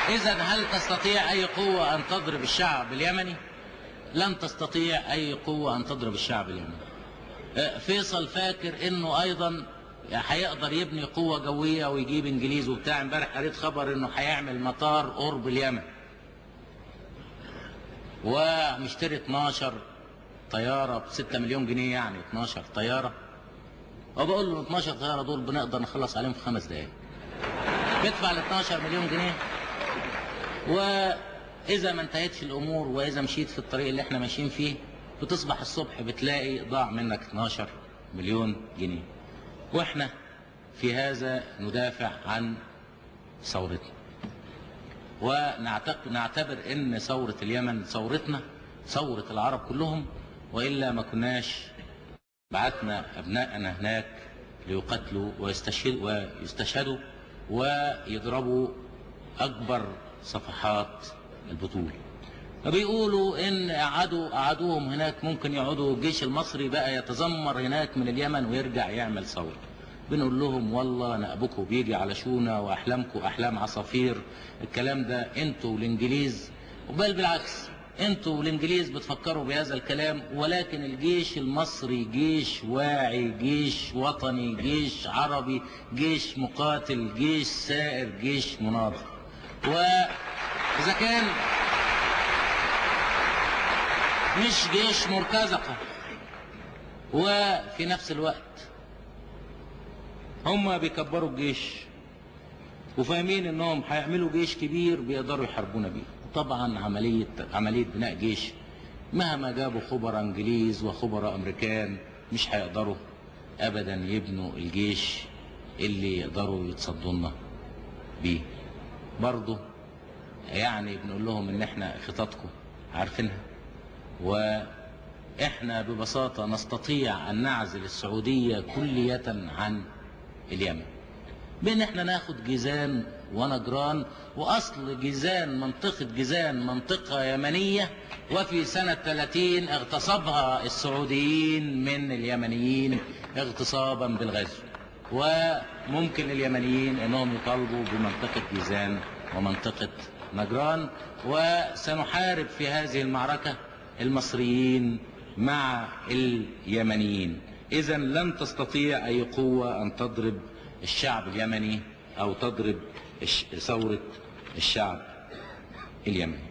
إذا هل تستطيع أي قوة أن تضرب الشعب اليمني؟ لن تستطيع أي قوة أن تضرب الشعب اليمني. فيصل فاكر إنه أيضا هيقدر يبني قوة جوية ويجيب إنجليز وبتاع. امبارح قريت خبر إنه هيعمل مطار قرب اليمن ومشتري 12 طيارة ب6 مليون جنيه، يعني 12 طيارة. وبقول له 12 طيارة دول بنقدر نخلص عليهم في 5 دقايق. بيدفع ال 12 مليون جنيه، وإذا ما انتهتش الأمور وإذا مشيت في الطريق اللي احنا ماشيين فيه بتصبح الصبح بتلاقي ضاع منك 12 مليون جنيه. واحنا في هذا ندافع عن ثورتنا، ونعتبر ان ثورة اليمن ثورتنا، ثورة العرب كلهم، وإلا ما كناش بعتنا أبنائنا هناك ليقتلوا ويستشهدوا ويضربوا أكبر صفحات البطولة. فبيقولوا إن قعدوهم هناك ممكن يقعدوا الجيش المصري بقى يتذمر هناك من اليمن ويرجع يعمل ثورة. بنقول لهم والله نأبكم بيجي على شونا وأحلامكم أحلام عصافير. الكلام ده انتوا والإنجليز، وبل بالعكس انتوا والإنجليز بتفكروا بهذا الكلام، ولكن الجيش المصري جيش واعي، جيش وطني، جيش عربي، جيش مقاتل، جيش سائر، جيش مناضل. وإذا كان مش جيش مرتزقة، وفي نفس الوقت هم بيكبروا الجيش وفاهمين انهم هيعملوا جيش كبير بيقدروا يحاربونا بيه. طبعا عملية بناء جيش مهما جابوا خبراء انجليز وخبراء امريكان مش هيقدروا ابدا يبنوا الجيش اللي يقدروا يتصدوا لنا بيه. برضه يعني بنقول لهم ان احنا خططكم عارفينها، واحنا ببساطة نستطيع ان نعزل السعودية كلية عن اليمن، بان احنا ناخد جيزان ونجران. واصل جيزان، منطقة جيزان منطقة يمنية، وفي سنة 30 اغتصبها السعوديين من اليمنيين اغتصابا بالغزو. وممكن اليمنيين انهم يطالبوا بمنطقة جيزان ومنطقة نجران، وسنحارب في هذه المعركة المصريين مع اليمنيين. إذا لن تستطيع أي قوة أن تضرب الشعب اليمني أو تضرب ثورة الشعب اليمني.